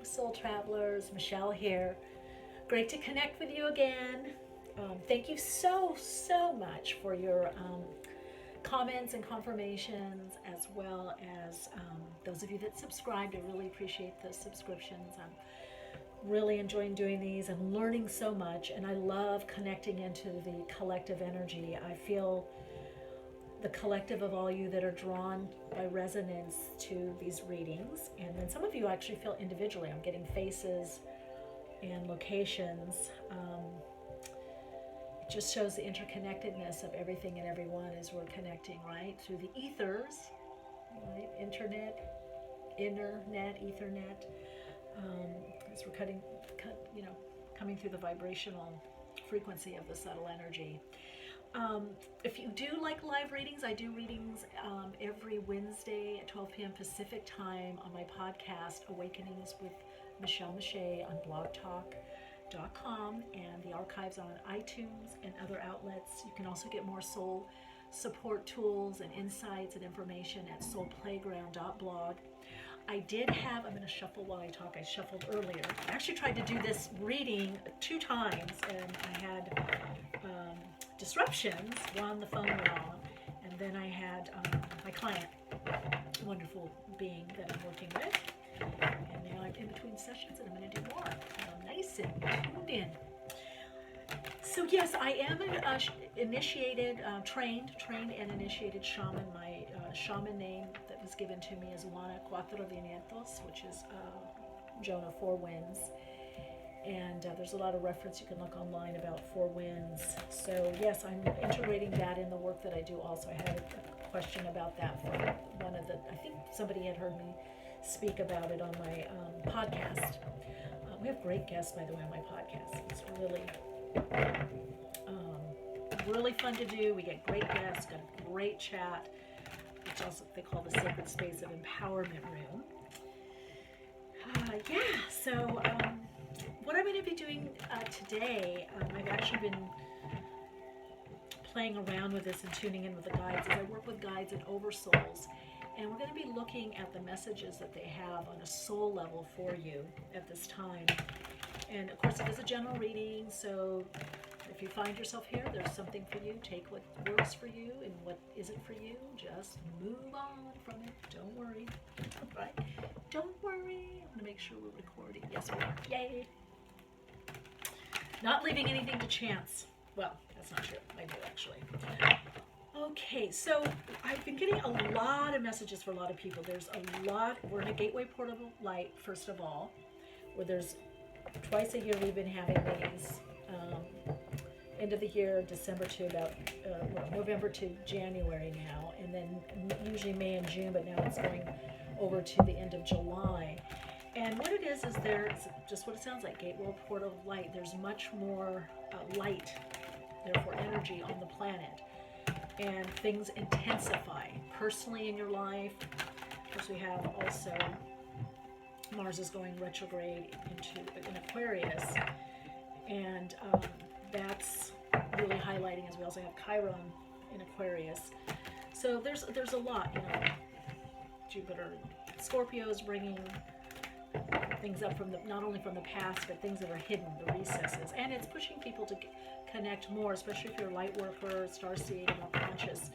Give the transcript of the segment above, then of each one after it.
Soul Travelers, Michelle here. Great to connect with you again. Thank you so much for your comments and confirmations, as well as those of you that subscribed. I really appreciate the subscriptions. I'm really enjoying doing these. I'm learning so much, and I love connecting into the collective energy. I feel the collective of all you that are drawn by resonance to these readings. And then some of you actually feel individually. I'm getting faces and locations. It just shows the interconnectedness of everything and everyone as we're connecting, right? Through the ethers, right? Internet, ethernet. As we're coming through the vibrational frequency of the subtle energy. If you do like live readings, I do readings every Wednesday at 12 p.m. Pacific time on my podcast, Awakenings with Michele Meiche, on blogtalk.com, and the archives on iTunes and other outlets. You can also get more soul support tools and insights and information at soulplayground.blog. I'm going to shuffle while I talk. I shuffled earlier. I actually tried to do this reading 2 times, and I had disruptions. One, the phone went on, and then I had my client, a wonderful being that I'm working with, and now I'm in between sessions, and I'm going to do more. I'm nice and tuned in. So yes, I am an trained and initiated shaman. My shaman name that was given to me is Juana Cuatro Vientos, which is Jonah, 4 winds. And there's a lot of reference you can look online about 4 winds. So yes, I'm integrating that in the work that I do also. I had a question about that from I think somebody had heard me speak about it on my podcast. We have great guests, by the way, on my podcast. It's really fun to do. We get great guests, got a great chat, which also they call the sacred space of empowerment room. So what I'm going to be doing today, I've actually been playing around with this and tuning in with the guides as I work with guides and oversouls. And we're going to be looking at the messages that they have on a soul level for you at this time. And of course, it is a general reading, so if you find yourself here, there's something for you. Take what works for you, and what isn't for you, just move on from it. Don't worry. Right? Don't worry. I'm going to make sure we're recording. Yes, we are. Yay. Not leaving anything to chance. Well, that's not true. I do, actually. Okay, so I've been getting a lot of messages for a lot of people. There's a lot. We're in a gateway portal of light, first of all, where there's twice a year we've been having these. End of the year, December to about November to January now, and then usually May and June, but now it's going over to the end of July. And what it is there's just what it sounds like, gateway portal of light. There's much more light, therefore energy on the planet, and things intensify personally in your life. Of course, we have also Mars is going retrograde in Aquarius, and that's really highlighting, as we also have Chiron in Aquarius. So there's a lot, Jupiter, Scorpio is bringing things up from not only from the past, but things that are hidden, the recesses, and it's pushing people to connect more, especially if you're a light worker, starseed, more conscious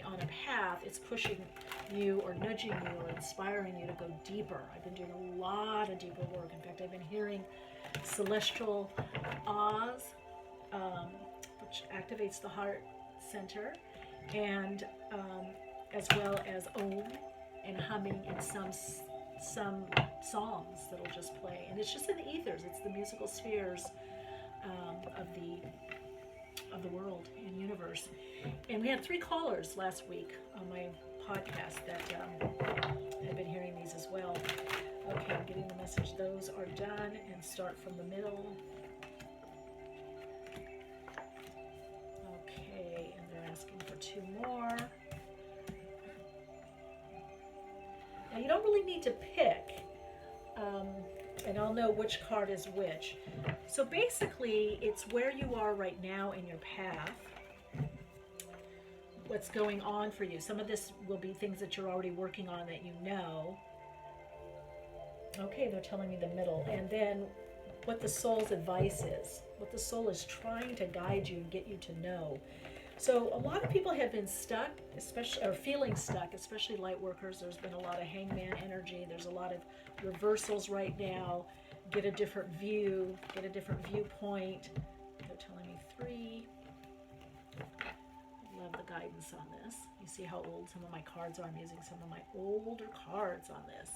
on a path. It's pushing you or nudging you or inspiring you to go deeper. I've been doing a lot of deeper work. In fact, I've been hearing celestial Oz, which activates the heart center, and as well as Om and humming in some songs that'll just play. And it's just in the ethers. It's the musical spheres of the world and universe. And we had 3 callers last week on my podcast that have been hearing these as well. Okay, I'm getting the message. Those are done, and start from the middle. Okay, and they're asking for 2 more. Now you don't really need to pick, and I'll know which card is which. So basically, it's where you are right now in your path, what's going on for you. Some of this will be things that you're already working on that you know, Okay, they're telling me the middle. And then what the soul's advice is, what the soul is trying to guide you and get you to know. So a lot of people have been stuck, especially or feeling stuck, especially light workers. There's been a lot of hangman energy. There's a lot of reversals right now. Get a different view, get a different viewpoint. They're telling me 3. Love the guidance on this. You see how old some of my cards are. I'm using some of my older cards on this.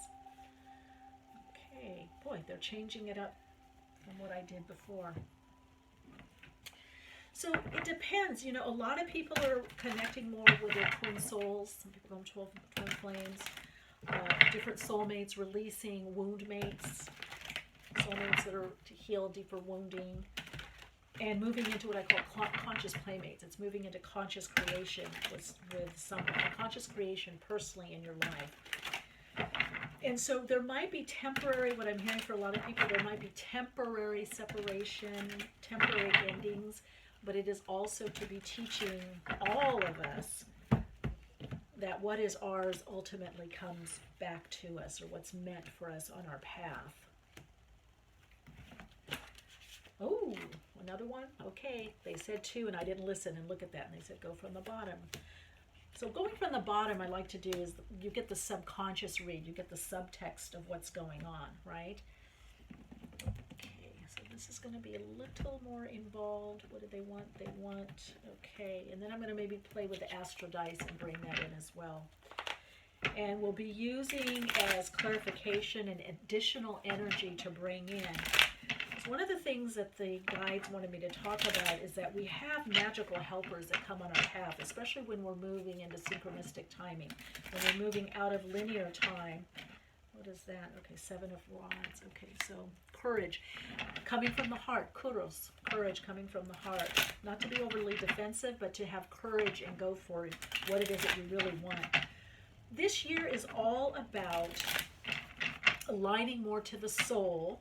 Okay, boy, they're changing it up from what I did before. So it depends. You know, a lot of people are connecting more with their twin souls. Some people call them twin flames. Different soulmates releasing wound mates. Soulmates that are to heal deeper wounding. And moving into what I call conscious playmates. It's moving into conscious creation with someone. Conscious creation personally in your life. And so there might be temporary, what I'm hearing for a lot of people, there might be temporary separation, temporary endings, but it is also to be teaching all of us that what is ours ultimately comes back to us, or what's meant for us on our path. Oh, another one? Okay, they said 2 and I didn't listen, and look at that, and they said go from the bottom. So going from the bottom, I like to do is you get the subconscious read, you get the subtext of what's going on, right? Okay, so this is going to be a little more involved. What do they want? They want, okay, and then I'm going to maybe play with the astro dice and bring that in as well. And we'll be using as clarification and additional energy to bring in. One of the things that the guides wanted me to talk about is that we have magical helpers that come on our path, especially when we're moving into synchronistic timing, when we're moving out of linear time. What is that? Okay, 7 of Wands. Okay, so courage, coming from the heart. Kuros, courage coming from the heart. Not to be overly defensive, but to have courage and go for what it is that you really want. This year is all about aligning more to the soul.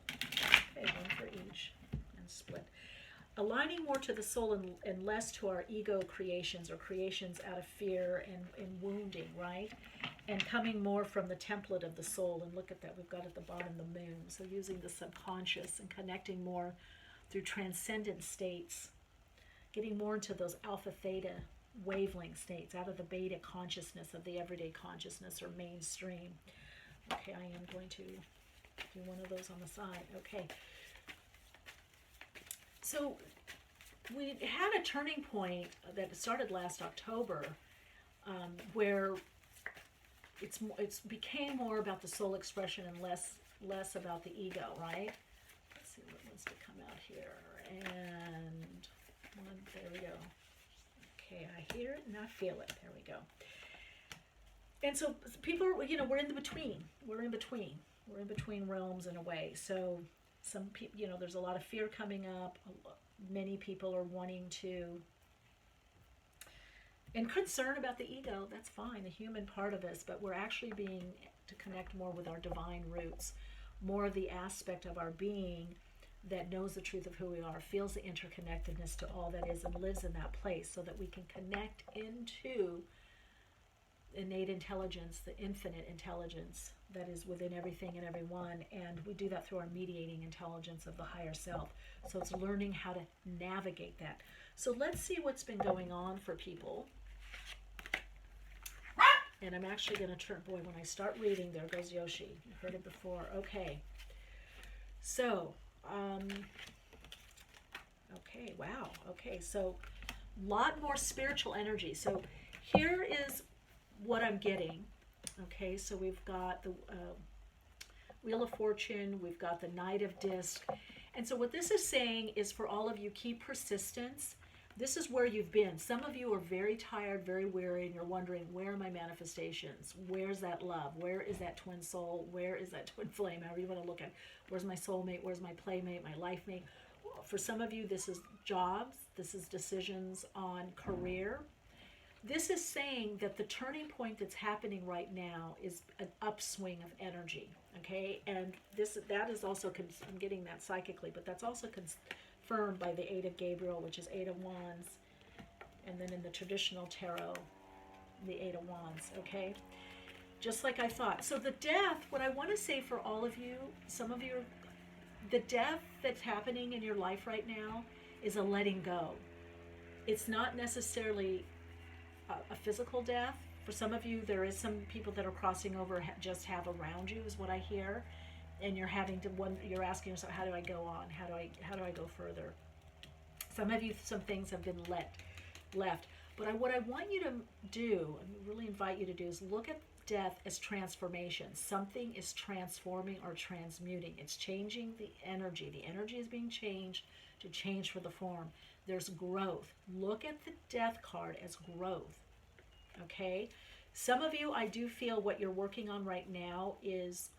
Okay, 1 for each and split. Aligning more to the soul and less to our ego creations or creations out of fear and wounding, right? And coming more from the template of the soul. And look at that, we've got at the bottom the moon. So using the subconscious and connecting more through transcendent states, getting more into those alpha theta wavelength states, out of the beta consciousness of the everyday consciousness or mainstream. Okay, I am going to do one of those on the side. Okay. So we had a turning point that started last October, where it's became more about the soul expression and less about the ego, right? Let's see what wants to come out here. And there we go. Okay, I hear it and I feel it. There we go. And so people are, you know, we're in the between. We're in between. We're in between realms in a way. So some people, you know, there's a lot of fear coming up. Many people are wanting to, and concern about the ego. That's fine, the human part of us, but we're actually being to connect more with our divine roots, more of the aspect of our being that knows the truth of who we are, feels the interconnectedness to all that is, and lives in that place, so that we can connect into innate intelligence, the infinite intelligence that is within everything and everyone. And we do that through our mediating intelligence of the higher self. So it's learning how to navigate that. So let's see what's been going on for people. And I'm actually going to turn, boy, when I start reading, there goes Yoshi. You heard it before. Okay. So, okay, wow. Okay, so a lot more spiritual energy. So here is what I'm getting. Okay, so we've got the Wheel of Fortune, we've got the Knight of Disc. And so what this is saying is, for all of you, keep persistence. This is where you've been. Some of you are very tired, very weary, and you're wondering, where are my manifestations? Where's that love? Where is that twin soul? Where is that twin flame? However you want to look at it. Where's my soulmate? Where's my playmate, my life mate? For some of you, this is jobs. This is decisions on career. This is saying that the turning point that's happening right now is an upswing of energy, okay? And that is also, I'm getting that psychically, but that's also confirmed by the 8 of Gabriel, which is 8 of Wands, and then in the traditional tarot, the 8 of Wands, okay? just like I thought. So the death, what I want to say for all of you, some of you, the death that's happening in your life right now is a letting go. It's not necessarily a physical death. For some of you, there is some people that are crossing over just have around you, is what I hear, and you're having to you're asking yourself, how do I go on? How do I go further? Some of you, some things have been left. But what I want you to do, and really invite you to do, is look at death as transformation. Something is transforming or transmuting. It's changing the energy. The energy is being changed to change for the form. There's growth. Look at the death card as growth. Okay? Some of you, I do feel what you're working on right now is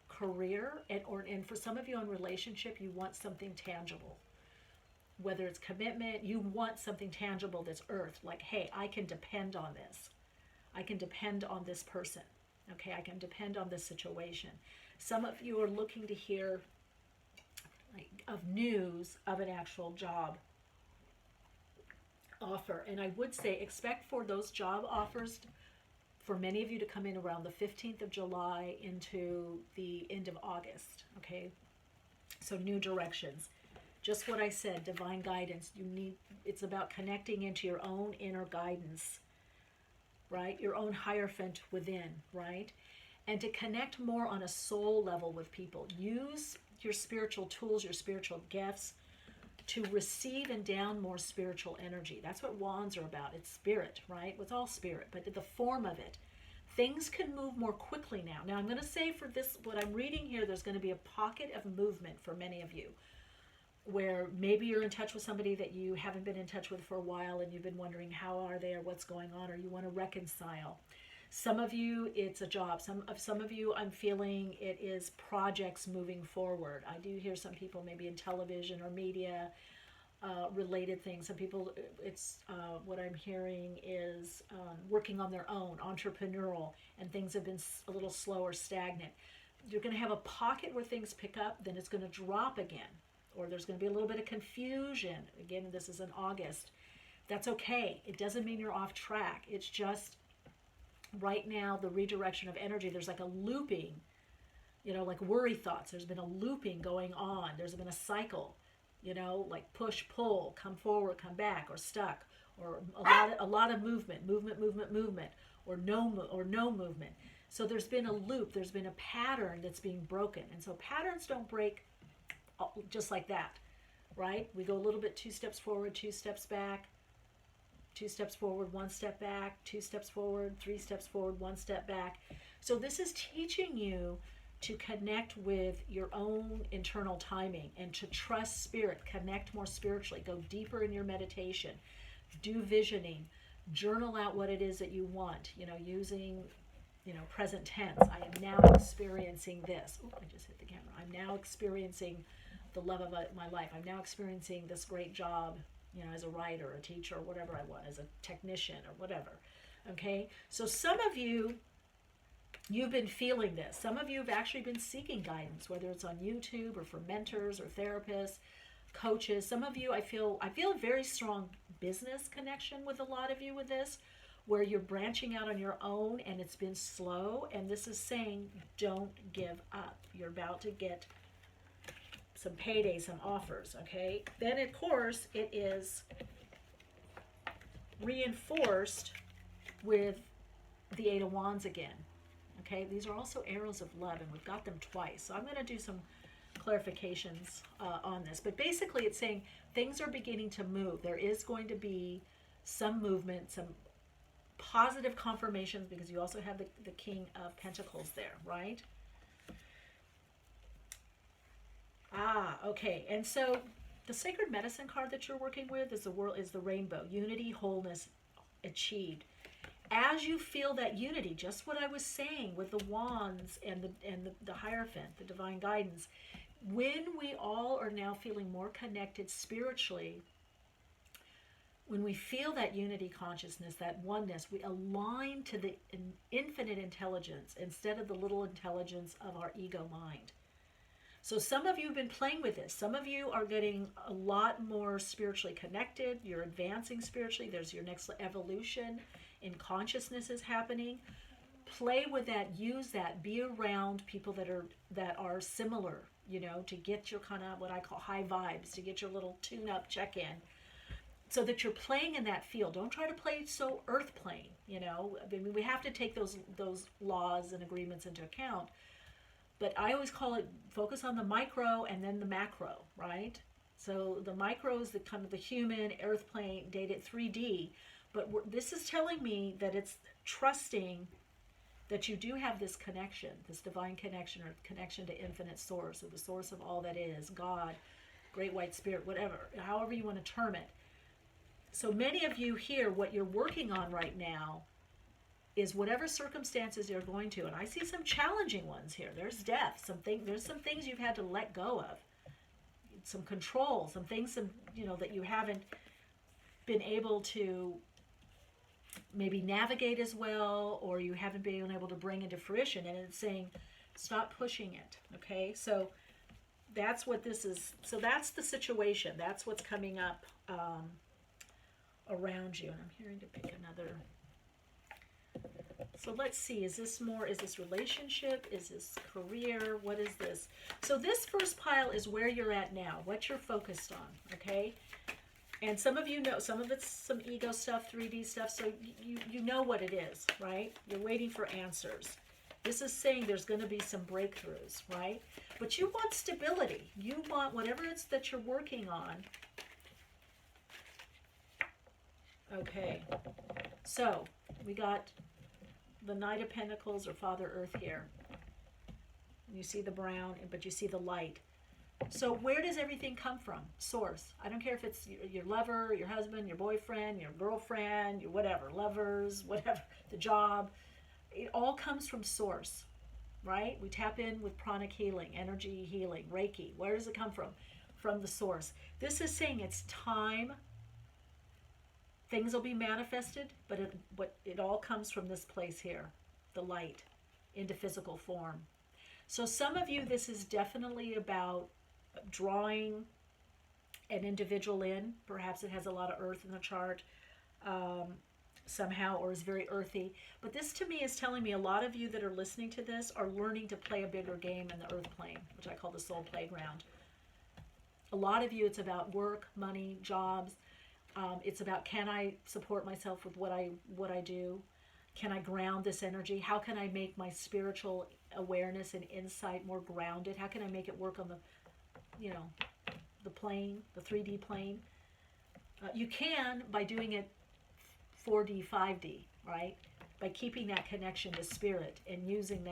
career, and for some of you in relationship, you want something tangible. Whether it's commitment, you want something tangible that's earth, like, hey, I can depend on this. I can depend on this person. Okay, I can depend on this situation. Some of you are looking to hear of news of an actual job offer. And I would say expect for those job offers for many of you to come in around the 15th of July into the end of August. Okay, so new directions. Just what I said, divine guidance. It's about connecting into your own inner guidance, right? Your own hierophant within, right? And to connect more on a soul level with people. Use your spiritual tools, your spiritual gifts to receive and down more spiritual energy. That's what wands are about. It's spirit, right? It's all spirit, but the form of it. Things can move more quickly now. Now I'm going to say for this, what I'm reading here, there's going to be a pocket of movement for many of you, where maybe you're in touch with somebody that you haven't been in touch with for a while and you've been wondering how are they or what's going on, or you want to reconcile. Some of you, it's a job. Some of you, I'm feeling it is projects moving forward. I do hear some people maybe in television or media related things. Some people, it's what I'm hearing is working on their own, entrepreneurial, and things have been a little slow or stagnant. You're going to have a pocket where things pick up, then it's going to drop again. Or there's going to be a little bit of confusion. Again, this is in August. That's okay. It doesn't mean you're off track. It's just right now the redirection of energy. There's like a looping, like worry thoughts. There's been a looping going on. There's been a cycle, like push, pull, come forward, come back, or stuck, or a lot of movement, or no movement. So there's been a loop. There's been a pattern that's being broken. And so patterns don't break just like that, right? We go a little bit 2 steps forward, 2 steps back, 2 steps forward, 1 step back, 2 steps forward, 3 steps forward, 1 step back. So this is teaching you to connect with your own internal timing and to trust spirit, connect more spiritually, go deeper in your meditation, do visioning, journal out what it is that you want, using present tense. I am now experiencing this. Oh, I just hit the camera. I'm now experiencing the love of my life. I'm now experiencing this great job, as a writer, a teacher, or whatever I want, as a technician or whatever. Okay? So some of you, you've been feeling this. Some of you have actually been seeking guidance, whether it's on YouTube or for mentors or therapists, coaches. Some of you, I feel a very strong business connection with a lot of you with this, where you're branching out on your own and it's been slow. And this is saying, don't give up. You're about to get some payday, some offers, okay? Then, of course, it is reinforced with the Eight of Wands again, okay? These are also arrows of love, and we've got them twice. So I'm going to do some clarifications on this. But basically, it's saying things are beginning to move. There is going to be some movement, some positive confirmations, because you also have the King of Pentacles there, right? Okay. And so the sacred medicine card that you're working with is the rainbow, unity, wholeness achieved. As you feel that unity, just what I was saying with the wands and the Hierophant, the divine guidance, when we all are now feeling more connected spiritually, when we feel that unity consciousness, that oneness, we align to the infinite intelligence instead of the little intelligence of our ego mind. So some of you have been playing with this. Some of you are getting a lot more spiritually connected. You're advancing spiritually. There's your next evolution in consciousness is happening. play with that, use that, be around people that are similar, you know, to get your kind of what I call high vibes, to get your little tune-up check-in, so that you're playing in that field. Don't try to play so earth plane, you know. I mean, we have to take those laws and agreements into account. But I always call it focus on the micro and then the macro, right? So the micro is the kind of the human earth plane, dated 3D. But this is telling me that it's trusting that you do have this connection, this divine connection, or connection to infinite source, or the source of all that is, God, great white spirit, whatever, however you want to term it. So many of you here, what you're working on right now is whatever circumstances you're going to, and I see some challenging ones here. There's death, there's some things you've had to let go of, some control, some things, that you haven't been able to maybe navigate as well, or you haven't been able to bring into fruition. And it's saying, stop pushing it. Okay, so that's what this is. So that's the situation. That's what's coming up around you. And I'm hearing to pick another. So let's see, is this relationship? Is this career? What is this? So this first pile is where you're at now, what you're focused on, okay? And some of you know, some of it's some ego stuff, 3D stuff, so you know what it is, right? You're waiting for answers. This is saying there's going to be some breakthroughs, right? But you want stability. You want whatever it's that you're working on. Okay, so we got the Knight of Pentacles, or Father Earth here. You see the brown, but you see the light. So where does everything come from? Source. I don't care if it's your lover, your husband, your boyfriend, your girlfriend, your whatever, lovers, whatever, the job. It all comes from source, right? We tap in with pranic healing, energy healing, Reiki. Where does it come from? From the source. This is saying it's time. Things will be manifested, but it all comes from this place here, the light, into physical form. So some of you, this is definitely about drawing an individual in. Perhaps it has a lot of earth in the chart somehow, or is very earthy. But this to me is telling me a lot of you that are listening to this are learning to play a bigger game in the earth plane, which I call the soul playground. A lot of you, it's about work, money, jobs. It's about, can I support myself with what I do? Can I ground this energy? How can I make my spiritual awareness and insight more grounded? How can I make it work on the plane, the 3D plane? You can by doing it 4D, 5D, right? By keeping that connection to spirit and using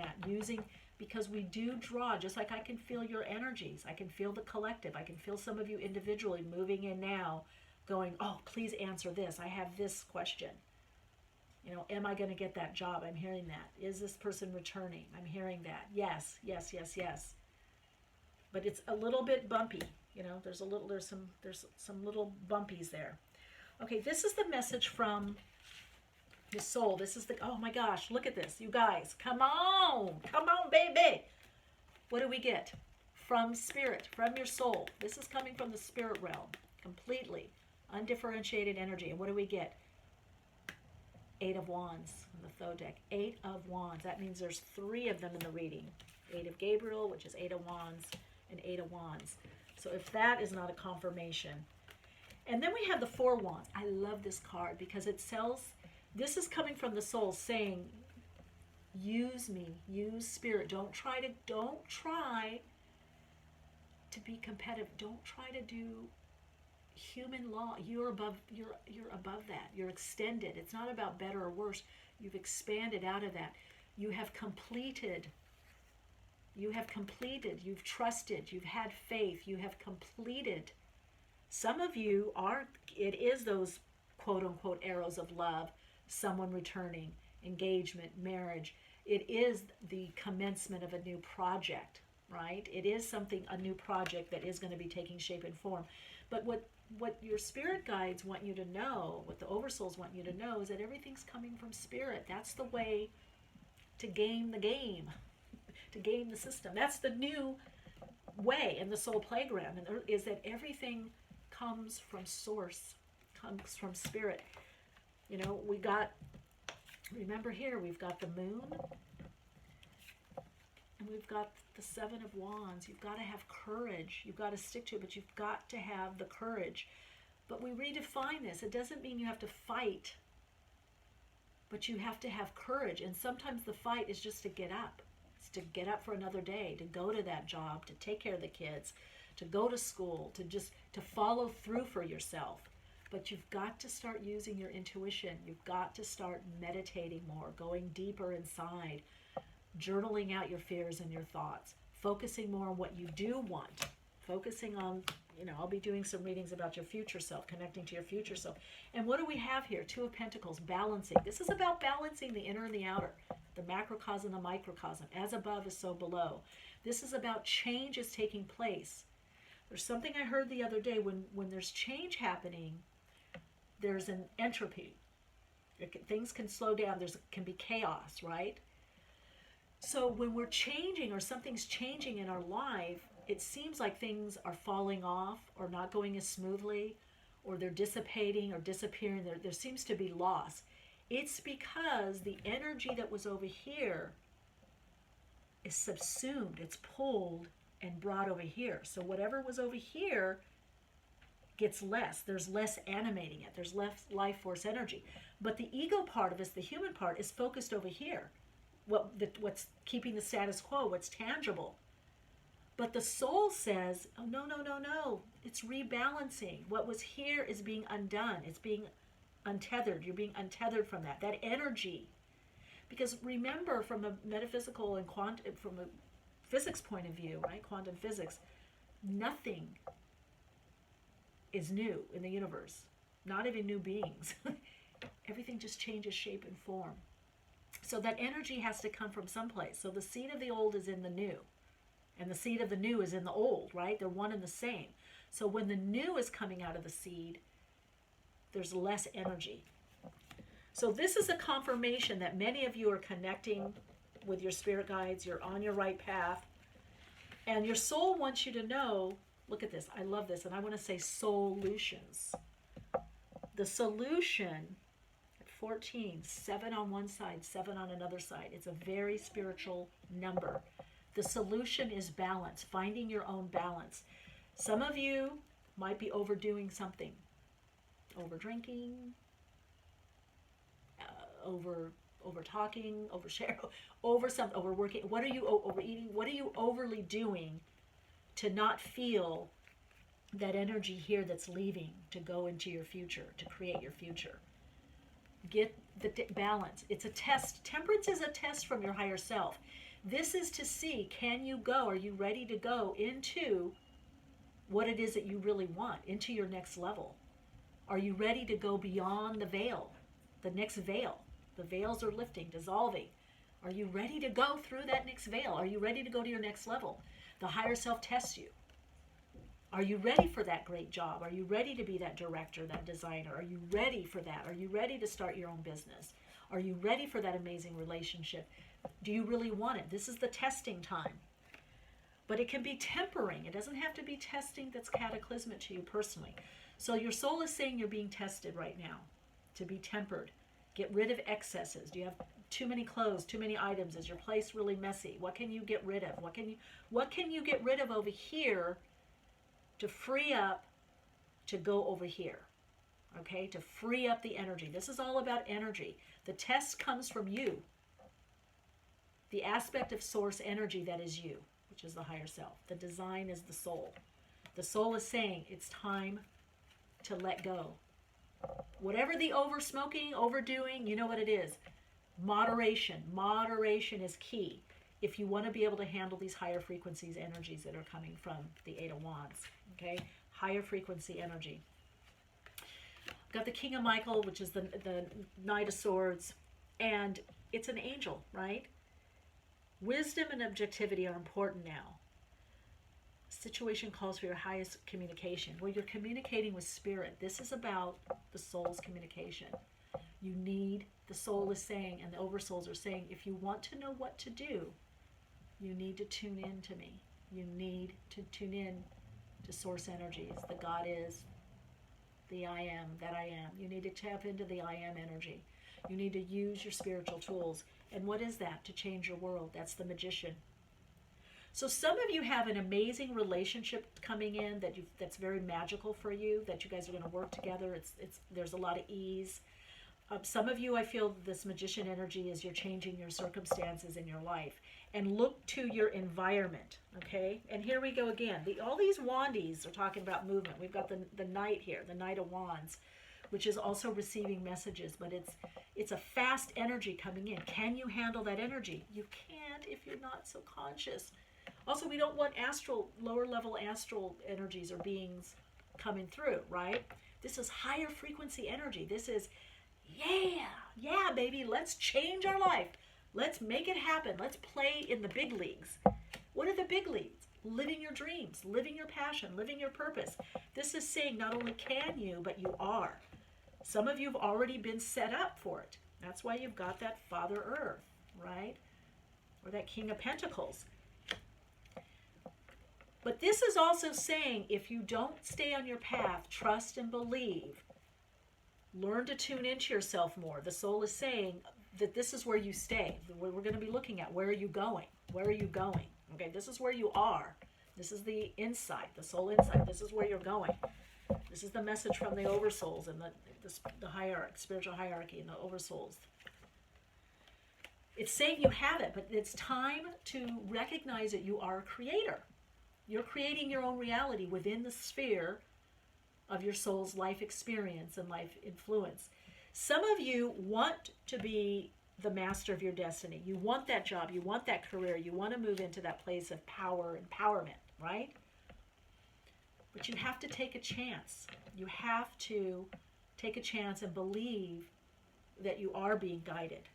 because we do draw, just like I can feel your energies. I can feel the collective. I can feel some of you individually moving in now, going, oh, please answer this. I have this question. Am I going to get that job? I'm hearing that. Is this person returning? I'm hearing that. Yes, yes, yes, yes. But it's a little bit bumpy. There's some little bumpies there. Okay, this is the message from the soul. This is oh my gosh, look at this. You guys, come on, baby. What do we get? From spirit, from your soul. This is coming from the spirit realm, completely. Undifferentiated energy. And what do we get? 8 of Wands on the Thoth deck. 8 of Wands. That means there's 3 of them in the reading. 8 of Gabriel, which is 8 of Wands, and 8 of Wands. So if that is not a confirmation. And then we have the 4 Wands. I love this card because it tells, this is coming from the soul saying, use me, use spirit. Don't try to be competitive. Don't try to do human law. You're above that. You're extended. It's not about better or worse. You've expanded out of that. You have completed. You've trusted. You've had faith. You have completed. Some of you it is those quote unquote arrows of love, someone returning, engagement, marriage. It is the commencement of a new project, right? It is a new project that is going to be taking shape and form. But what your spirit guides want you to know, what the oversouls want you to know, is that everything's coming from spirit. That's the way to game the game, to game the system. That's the new way in the soul playground, is that everything comes from source, comes from spirit. We got Remember here, we've got the moon and we've got the Seven of Wands. You've got to have courage. You've got to stick to it, but you've got to have the courage. But we redefine this. It doesn't mean you have to fight, but you have to have courage. And sometimes the fight is just to get up. It's to get up for another day, to go to that job, to take care of the kids, to go to school, to follow through for yourself. But you've got to start using your intuition. You've got to start meditating more, going deeper inside, journaling out your fears and your thoughts, focusing more on what you do want, focusing on, I'll be doing some readings about your future self, connecting to your future self. And what do we have here? Two of Pentacles, balancing. This is about balancing the inner and the outer, the macrocosm and the microcosm. As above is so below. This is about change is taking place. There's something I heard the other day, when there's change happening, there's an entropy. Things can slow down. Can be chaos, right? So when we're changing or something's changing in our life, it seems like things are falling off or not going as smoothly, or they're dissipating or disappearing. There seems to be loss. It's because the energy that was over here is subsumed. It's pulled and brought over here. So whatever was over here gets less. There's less animating it. There's less life force energy. But the ego part of us, the human part, is focused over here. What's keeping the status quo, what's tangible. But the soul says, oh, no. It's rebalancing. What was here is being undone. It's being untethered. You're being untethered from that energy. Because remember, from a metaphysical and from a physics point of view, right? Quantum physics, nothing is new in the universe. Not even new beings. Everything just changes shape and form. So that energy has to come from someplace. So the seed of the old is in the new. And the seed of the new is in the old, right? They're one and the same. So when the new is coming out of the seed, there's less energy. So this is a confirmation that many of you are connecting with your spirit guides. You're on your right path. And your soul wants you to know, look at this, I love this, and I want to say solutions. The solution, 14, 7 on one side, 7 on another side. It's a very spiritual number. The solution is balance, finding your own balance. Some of you might be overdoing something. Over drinking, over talking, over share, over something, overworking. What are you overeating? What are you overly doing to not feel that energy here that's leaving to go into your future, to create your future? Get the balance. It's a test. Temperance is a test from your higher self. This is to see, can you go? Are you ready to go into what it is that you really want, into your next level? Are you ready to go beyond the veil, the next veil? The veils are lifting, dissolving. Are you ready to go through that next veil? Are you ready to go to your next level? The higher self tests you. Are you ready for that great job? Are you ready to be that director, that designer? Are you ready for that? Are you ready to start your own business? Are you ready for that amazing relationship? Do you really want it? This is the testing time. But it can be tempering. It doesn't have to be testing that's cataclysmic to you personally. So your soul is saying you're being tested right now, to be tempered. Get rid of excesses. Do you have too many clothes, too many items? Is your place really messy? What can you get rid of? What can you get rid of over here to free up to go over here? Okay, to free up the energy. This is all about energy. The test comes from you. The aspect of source energy that is you, which is the higher self. The design is the soul. The soul is saying it's time to let go. Whatever the over smoking, overdoing, you know what it is. Moderation. Moderation is key if you want to be able to handle these higher frequencies energies that are coming from the Eight of Wands. Okay? Higher frequency energy. Got the King of Michael, which is the Knight of Swords, and it's an angel, right? Wisdom and objectivity are important now. Situation calls for your highest communication. Well, you're communicating with spirit. This is about the soul's communication. You need, the soul is saying, and the oversouls are saying, if you want to know what to do, you need to tune in to me. You need to tune in to source energies. The God is, the I am, that I am. You need to tap into the I am energy. You need to use your spiritual tools. And what is that? To change your world. That's the magician. So some of you have an amazing relationship coming in that's very magical for you, that you guys are going to work together. There's a lot of ease. Some of you, I feel this magician energy is you're changing your circumstances in your life. And look to your environment, okay? And here we go again. All these wandies are talking about movement. We've got the Knight here, the Knight of Wands, which is also receiving messages, but it's a fast energy coming in. Can you handle that energy? You can't if you're not so conscious. Also, we don't want lower level astral energies or beings coming through, right? This is higher frequency energy. This is, yeah, baby, let's change our life. Let's make it happen. Let's play in the big leagues. What are the big leagues? Living your dreams, living your passion, living your purpose. This is saying not only can you, but you are. Some of you have already been set up for it. That's why you've got that Father Earth, right? Or that King of Pentacles. But this is also saying if you don't stay on your path, trust and believe, learn to tune into yourself more. The soul is saying that this is where you stay. We're going to be looking at where are you going? Where are you going? Okay, this is where you are. This is the insight, the soul insight. This is where you're going. This is the message from the oversouls and the hierarchy, spiritual hierarchy and the oversouls. It's saying you have it, but it's time to recognize that you are a creator. You're creating your own reality within the sphere of your soul's life experience and life influence. Some of you want to be the master of your destiny. You want that job. You want that career. You want to move into that place of power, empowerment, right? But you have to take a chance. You have to take a chance and believe that you are being guided.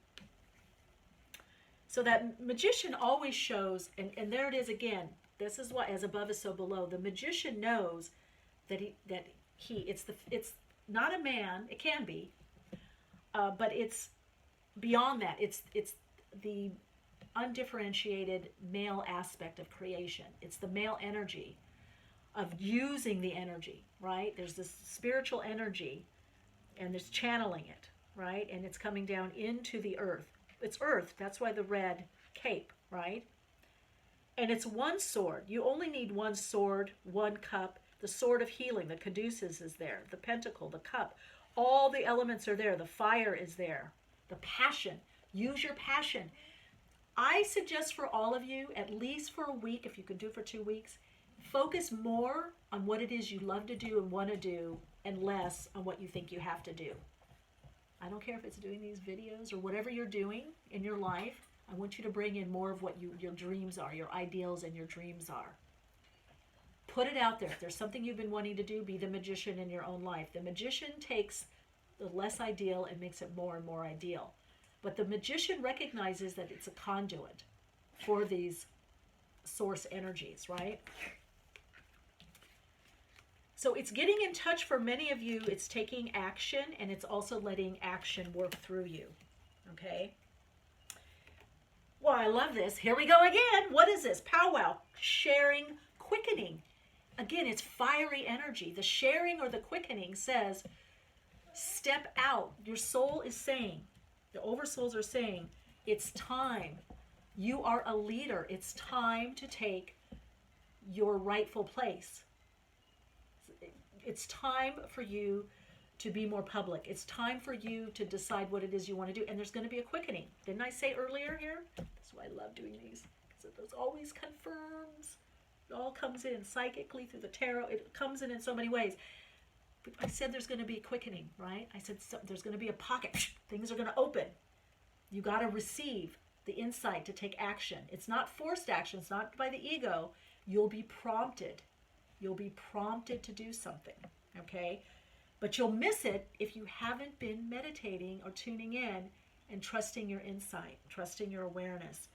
So that magician always shows, and there it is again. This is what, as above is so below. The magician knows that it's not a man. It can be, but it's beyond that. It's the undifferentiated male aspect of creation. It's the male energy of using the energy, right? There's this spiritual energy, and there's channeling it, right? And it's coming down into the earth. It's earth. That's why the red cape, right? And it's one sword. You only need one sword, one cup. The sword of healing, the caduceus is there. The pentacle, the cup. All the elements are there. The fire is there. The passion. Use your passion. I suggest for all of you, at least for a week, if you can do it for 2 weeks, focus more on what it is you love to do and want to do, and less on what you think you have to do. I don't care if it's doing these videos or whatever you're doing in your life. I want you to bring in more of what your dreams are, your ideals and your dreams are. Put it out there. If there's something you've been wanting to do, be the magician in your own life. The magician takes the less ideal and makes it more and more ideal. But the magician recognizes that it's a conduit for these source energies, right? So it's getting in touch for many of you. It's taking action, and it's also letting action work through you, okay? Well, I love this. Here we go again. What is this? Powwow. Sharing, quickening. Again, it's fiery energy. The sharing or the quickening says, step out. Your soul is saying, the oversouls are saying, it's time. You are a leader. It's time to take your rightful place. It's time for you to be more public. It's time for you to decide what it is you want to do. And there's going to be a quickening. Didn't I say earlier here? That's why I love doing these. Because it always confirms. It all comes in psychically through the tarot. It comes in so many ways. I said there's going to be a quickening, right? I said there's going to be a pocket. Things are going to open. You got to receive the insight to take action. It's not forced action. It's not by the ego. You'll be prompted. You'll be prompted to do something, okay? But you'll miss it if you haven't been meditating or tuning in and trusting your insight, trusting your awareness.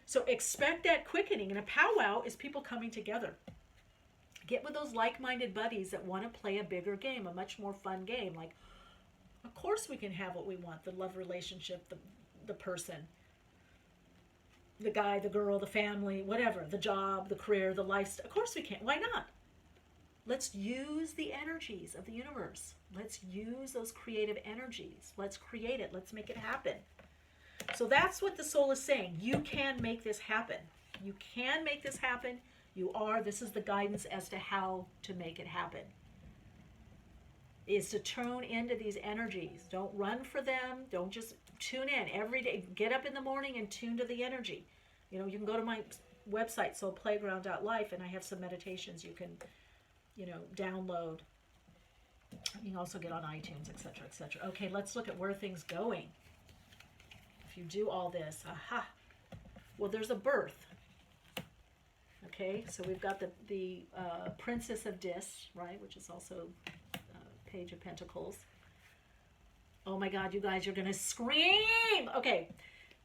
So expect that quickening. And a powwow is people coming together. Get with those like-minded buddies that want to play a bigger game, a much more fun game. Like, of course we can have what we want, the love relationship, the person, the guy, the girl, the family, whatever, the job, the career, the lifestyle. Of course we can. Why not? Let's use the energies of the universe. Let's use those creative energies. Let's create it. Let's make it happen. So that's what the soul is saying. You can make this happen. You can make this happen. You are. This is the guidance as to how to make it happen. Is to tune into these energies. Don't run for them. Don't just tune in every day. Get up in the morning and tune to the energy. You can go to my website, soulplayground.life, and I have some meditations you can, download. You can also get on iTunes, etc., etc. Okay, let's look at where things going. If you do all this, aha. Well, there's a birth. Okay, so we've got the Princess of Dis, right, which is also Page of Pentacles. Oh my God, you guys, you're gonna scream. Okay,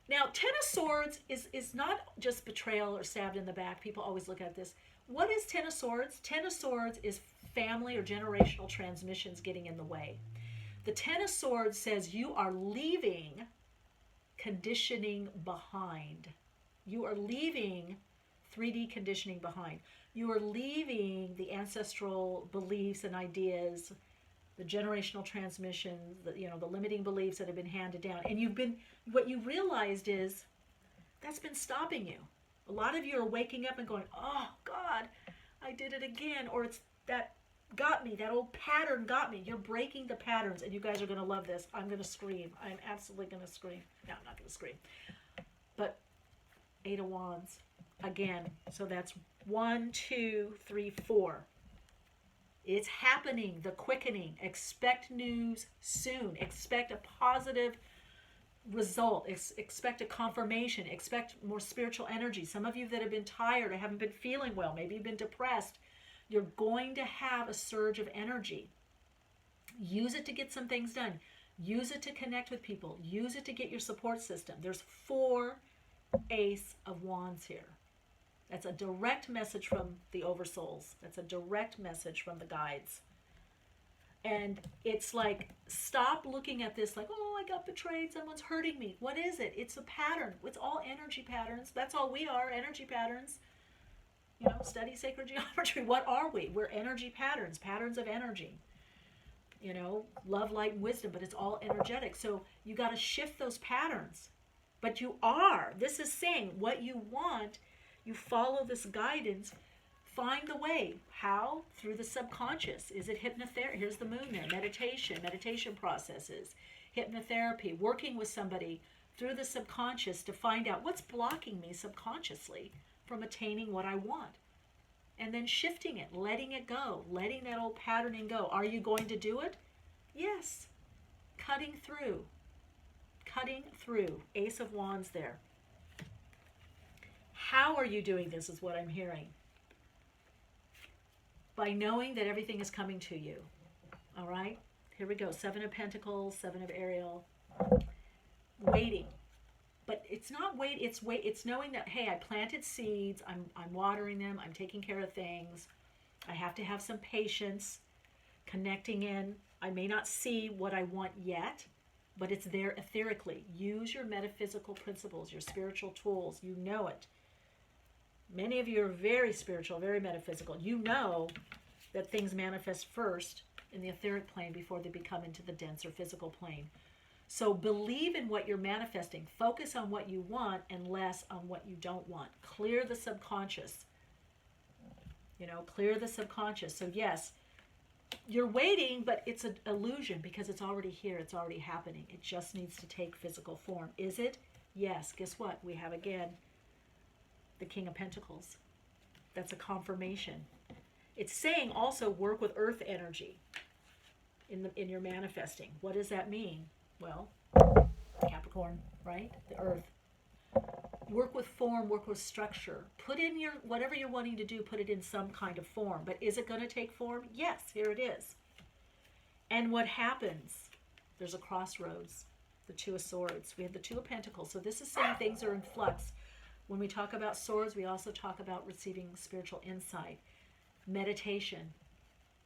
now Ten of Swords is not just betrayal or stabbed in the back. People always look at this. What is Ten of Swords? Ten of Swords is family or generational transmissions getting in the way. The Ten of Swords says you are leaving conditioning behind. You are leaving 3D conditioning behind. You are leaving the ancestral beliefs and ideas, the generational transmissions, the limiting beliefs that have been handed down. And what you realized is that's been stopping you. A lot of you are waking up and going, oh God, I did it again. Or it's that got me, that old pattern got me. You're breaking the patterns, and you guys are going to love this. I'm going to scream. I'm absolutely going to scream. No, I'm not going to scream. But 8 of Wands. Again, so that's 1, 2, 3, 4. It's happening, the quickening. Expect news soon. Expect a positive result. Expect a confirmation. Expect more spiritual energy. Some of you that have been tired or haven't been feeling well, maybe you've been depressed, you're going to have a surge of energy. Use it to get some things done. Use it to connect with people. Use it to get your support system. There's 4 Ace of Wands here. That's a direct message from the Oversouls. That's a direct message from the guides. And it's like, stop looking at this like, oh, I got betrayed. Someone's hurting me. What is it? It's a pattern. It's all energy patterns. That's all we are, energy patterns. Study sacred geometry. What are we? We're energy patterns, patterns of energy. Love, light, and wisdom, but it's all energetic. So you got to shift those patterns. But you are. This is saying what you want. You follow this guidance. Find the way. How? Through the subconscious. Is it hypnotherapy? Here's the moon there. Meditation processes, hypnotherapy, working with somebody through the subconscious to find out what's blocking me subconsciously from attaining what I want. And then shifting it, letting it go, letting that old patterning go. Are you going to do it? Yes. Cutting through. Cutting through. Ace of Wands there. How are you doing this is what I'm hearing. By knowing that everything is coming to you. All right? Here we go. 7 of Pentacles, 7 of Ariel. Waiting. But it's not wait, it's knowing that, hey, I planted seeds, I'm watering them, I'm taking care of things. I have to have some patience, connecting in. I may not see what I want yet, but it's there etherically. Use your metaphysical principles, your spiritual tools. You know it. Many of you are very spiritual, very metaphysical. You know that things manifest first in the etheric plane before they become into the denser physical plane. So believe in what you're manifesting. Focus on what you want and less on what you don't want. Clear the subconscious. Clear the subconscious. So yes, you're waiting, but it's an illusion because it's already here. It's already happening. It just needs to take physical form. Is it? Yes. Guess what? We have again the King of Pentacles. That's a confirmation. It's saying also work with earth energy in your manifesting. What does that mean? Well, Capricorn, right? The earth. Work with form, work with structure. Put in your, whatever you're wanting to do, put it in some kind of form. But is it going to take form? Yes, here it is. And what happens? There's a crossroads. The 2 of Swords. We have the 2 of Pentacles. So this is saying things are in flux. When we talk about swords, we also talk about receiving spiritual insight. Meditation.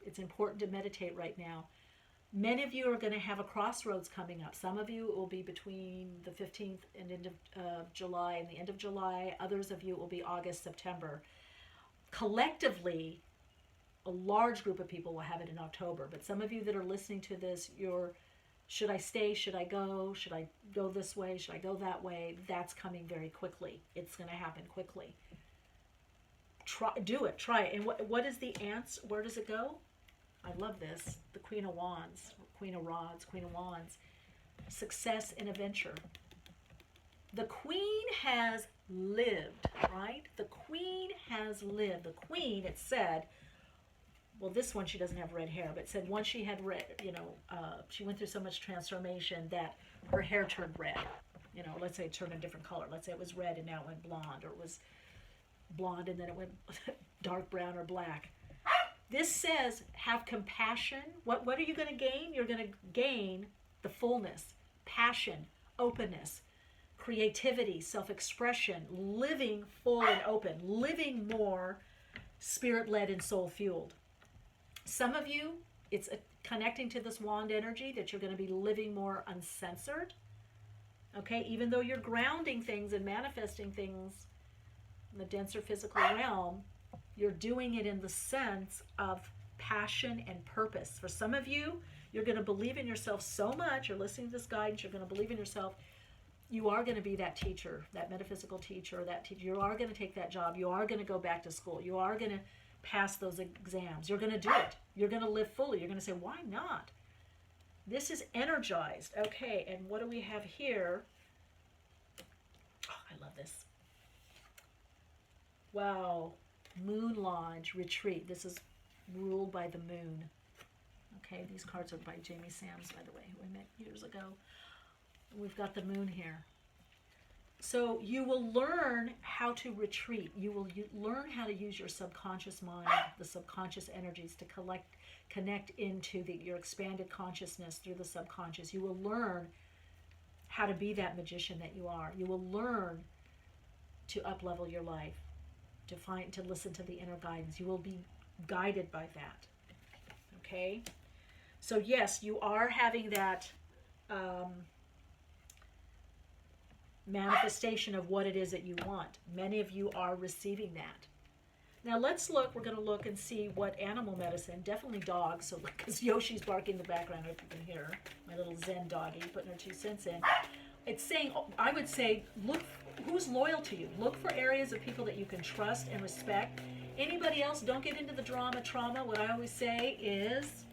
It's important to meditate right now. Many of you are going to have a crossroads coming up. Some of you it will be between the 15th and end of July and the end of July. Others of you it will be August, September. Collectively, A large group of people will have it in October. But some of you that are listening to this, should I stay? Should I go? Should I go this way? Should I go that way? That's coming very quickly. It's going to happen quickly. Do it. Try it. And what is the answer? Where does it go? I love this. The Queen of Wands, Queen of Rods, Queen of Wands. Success in a venture. The Queen has lived, right? The Queen has lived. The Queen, it said, well, this one, she doesn't have red hair, but it said once she had red, she went through so much transformation that her hair turned red. Let's say it turned a different color. Let's say it was red and now it went blonde, or it was blonde and then it went dark brown or black. This says have compassion. What are you going to gain? You're going to gain the fullness, passion, openness, creativity, self-expression, living full and open, living more spirit-led and soul-fueled. Some of you, it's connecting to this wand energy that you're going to be living more uncensored. Okay, even though you're grounding things and manifesting things in the denser physical realm, you're doing it in the sense of passion and purpose. For some of you, you're going to believe in yourself so much. You're listening to this guidance. You're going to believe in yourself. You are going to be that teacher, that metaphysical teacher, that teacher. You are going to take that job. You are going to go back to school. You are going to pass those exams. You're going to do it. You're going to live fully. You're going to say, why not? This is energized. Okay, and what do we have here? Oh, I love this. Wow. Moon Lodge Retreat. This is ruled by the moon. Okay, these cards are by Jamie Sams, by the way, who I met years ago. We've got the moon here. So you will learn how to retreat. You will learn how to use your subconscious mind, the subconscious energies to connect into your expanded consciousness through the subconscious. You will learn how to be that magician that you are. You will learn to up-level your life, to listen to the inner guidance. You will be guided by that. Okay? So yes, you are having that manifestation of what it is that you want. Many of you are receiving that. Now let's look. We're going to look and see what animal medicine, definitely dogs, so because Yoshi's barking in the background, if you can hear my little Zen doggy putting her 2 cents in. It's saying, I would say, look who's loyal to you. Look for areas of people that you can trust and respect. Anybody else, don't get into the trauma. What I always say is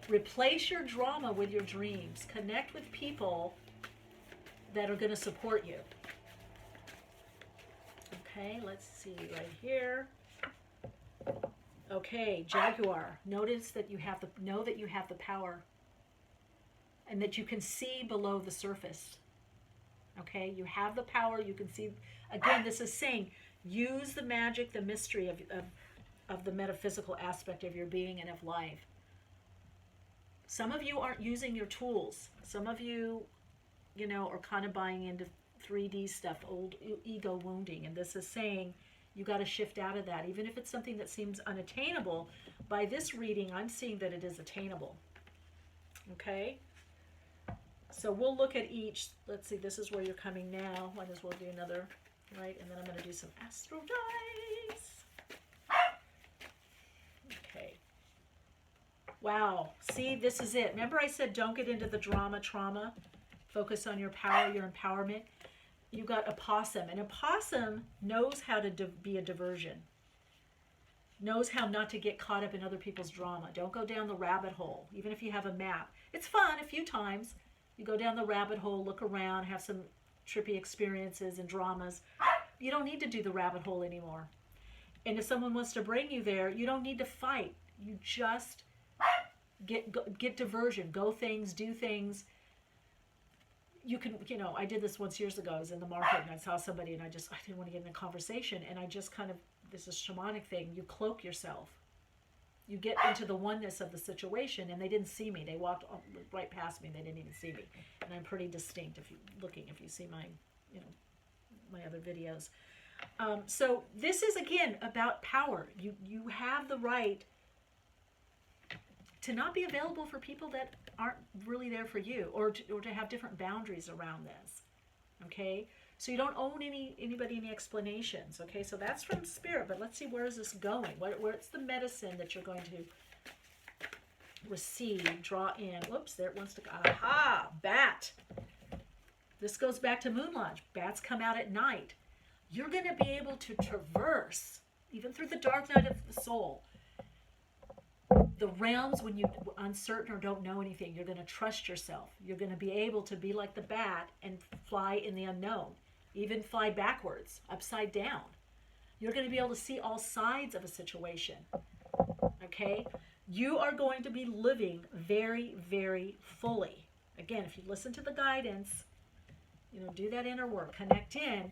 replace your drama with your dreams. Connect with people that are going to support you. Okay, let's see right here. Okay, Jaguar. Notice that know that you have the power and that you can see below the surface. Okay, you have the power. You can see. Again, this is saying use the magic, the mystery of the metaphysical aspect of your being and of life. Some of you aren't using your tools. Some of you, are kind of buying into 3D stuff, old ego wounding. And this is saying you got to shift out of that. Even if it's something that seems unattainable, by this reading, I'm seeing that it is attainable. Okay? So we'll look at each. Let's see, this is where you're coming now. Might as well do another, right? And then I'm going to do some astro dice. Okay. Wow. See, this is it. Remember I said don't get into the trauma. Focus on your power, your empowerment. You got a possum. And a possum knows how to be a diversion. Knows how not to get caught up in other people's drama. Don't go down the rabbit hole. Even if you have a map. It's fun a few times. You go down the rabbit hole, look around, have some trippy experiences and dramas. You don't need to do the rabbit hole anymore. And if someone wants to bring you there, you don't need to fight. You just get diversion. Go things, do things. You can, I did this once years ago. I was in the market and I saw somebody and I didn't want to get in a conversation. And I just this is a shamanic thing. You cloak yourself. You get into the oneness of the situation, and they didn't see me. They walked right past me. They didn't even see me. And I'm pretty distinct if you see my, my other videos. So this is, again, about power. You have the right to not be available for people that aren't really there for you, or to have different boundaries around this. Okay? So you don't owe anybody any explanations, okay? So that's from Spirit, but let's see, where is this going? Where's the medicine that you're going to receive, draw in? Whoops, there it wants to go. Aha, bat. This goes back to Moon Lodge. Bats come out at night. You're going to be able to traverse, even through the dark night of the soul, the realms when you're uncertain or don't know anything. You're going to trust yourself. You're going to be able to be like the bat and fly in the unknown, even fly backwards, upside down. You're going to be able to see all sides of a situation, okay? You are going to be living very, very fully. Again, if you listen to the guidance, do that inner work, connect in,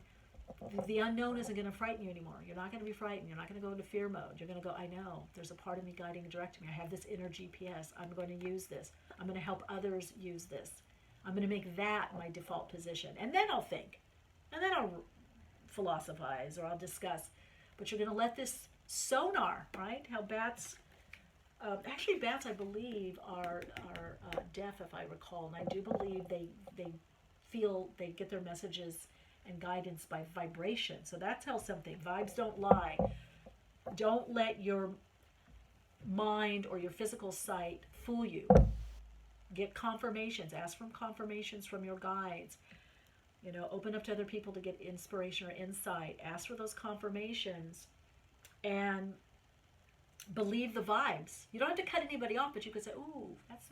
the unknown isn't going to frighten you anymore. You're not going to be frightened. You're not going to go into fear mode. You're going to go, I know, there's a part of me guiding and directing me. I have this inner GPS. I'm going to use this. I'm going to help others use this. I'm going to make that my default position. And then I'll think. And then I'll philosophize or I'll discuss. But you're going to let this sonar, right? How bats, actually bats, I believe, are deaf, if I recall. And I do believe they feel, they get their messages and guidance by vibration. So that tells something. Vibes don't lie. Don't let your mind or your physical sight fool you. Get confirmations. Ask for confirmations from your guides. Open up to other people to get inspiration or insight. Ask for those confirmations and believe the vibes. You don't have to cut anybody off, but you could say, ooh, there's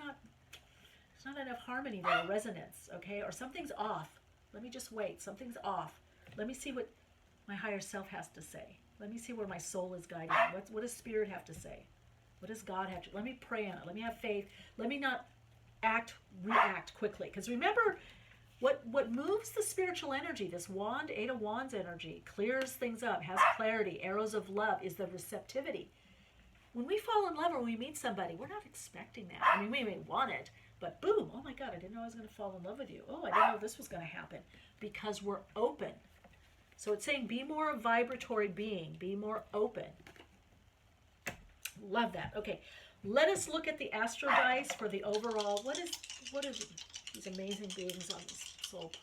not enough harmony there, resonance, okay? Or something's off. Let me just wait. Something's off. Let me see what my higher self has to say. Let me see where my soul is guiding. What does Spirit have to say? What does God have to? Let me pray on it. Let me have faith. Let me not react quickly. Because remember, what moves the spiritual energy, this wand, 8 of Wands energy, clears things up, has clarity, arrows of love, is the receptivity. When we fall in love or we meet somebody, we're not expecting that. I mean, we may want it, but boom, oh my God, I didn't know I was going to fall in love with you. Oh, I didn't know this was going to happen, because we're open. So it's saying be more a vibratory being, be more open. Love that. Okay, let us look at the astro dice for the overall. What is these amazing beings on this soul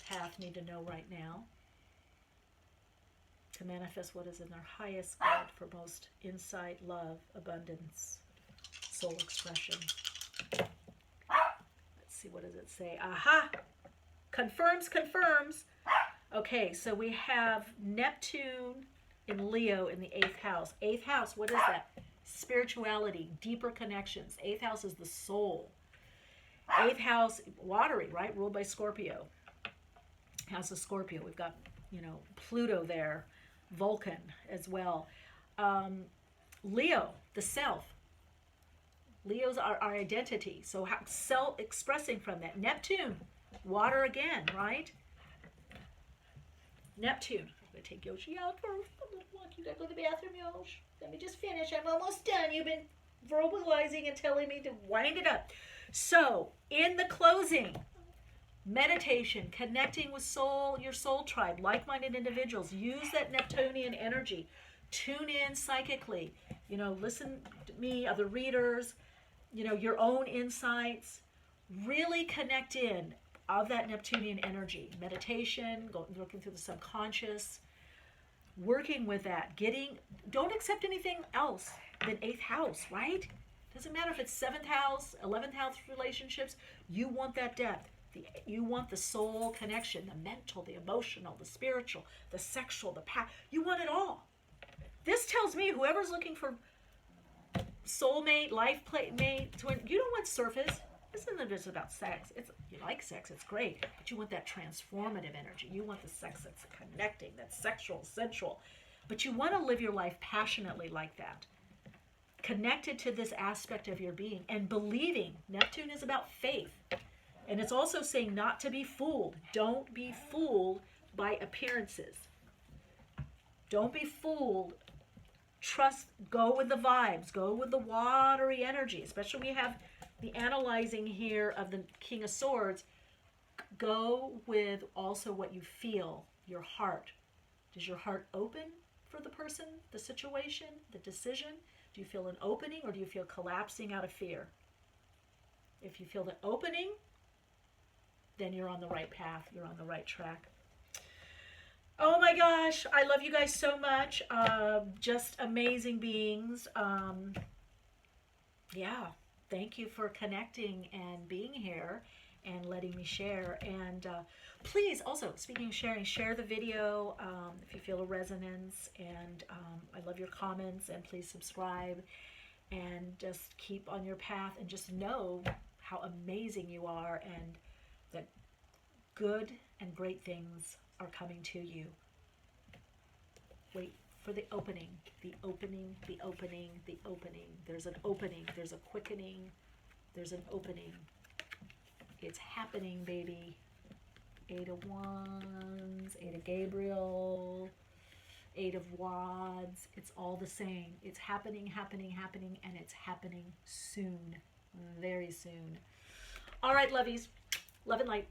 path need to know right now to manifest what is in their highest good for most insight, love, abundance, soul expression. See, what does it say? Aha! Confirms. Okay, so we have Neptune in Leo in the 8th house. 8th house, what is that? Spirituality, deeper connections. 8th house is the soul. 8th house, watery, right? Ruled by Scorpio. House of Scorpio. We've got, Pluto there. Vulcan as well. Leo, the self. Leo's our identity. So how self-expressing from that. Neptune, water again, right? Neptune. I'm going to take Yoshi out for a little walk. You got to go to the bathroom, Yosh. Let me just finish. I'm almost done. You've been verbalizing and telling me to wind it up. So, in the closing, meditation, connecting with soul, your soul tribe, like-minded individuals. Use that Neptunian energy. Tune in psychically. Listen to me, other readers, your own insights. Really connect in of that Neptunian energy. Meditation, looking through the subconscious, working with that. Don't accept anything else than 8th house, right? Doesn't matter if it's 7th house, 11th house relationships. You want that depth. You want the soul connection, the mental, the emotional, the spiritual, the sexual, the past. You want it all. This tells me whoever's looking for soulmate, life mate, twin, you don't want surface. This isn't just about sex. You like sex, it's great, but you want that transformative energy. You want the sex that's connecting, that's sexual, sensual. But you want to live your life passionately like that. Connected to this aspect of your being and believing. Neptune is about faith. And it's also saying not to be fooled. Don't be fooled by appearances. Don't be fooled. Trust, go with the vibes. Go with the watery energy. Especially when you have the analyzing here of the King of Swords. Go with also what you feel, your heart. Does your heart open for the person, the situation, the decision? Do you feel an opening or do you feel collapsing out of fear? If you feel the opening, then you're on the right path. You're on the right track. Oh my gosh, I love you guys so much. Just amazing beings. Yeah, thank you for connecting and being here and letting me share. And please, also, speaking of sharing, share the video if you feel a resonance. And I love your comments. And please subscribe and just keep on your path and just know how amazing you are and that good and great things are coming to you. Wait for the opening, the opening, the opening, the opening. There's an opening, there's a quickening, there's an opening. It's happening, baby. Eight of Wands, Eight of Gabriel, Eight of Wands. It's all the same. It's happening, happening, happening, and it's happening soon. Very soon. All right, lovies. Love and light.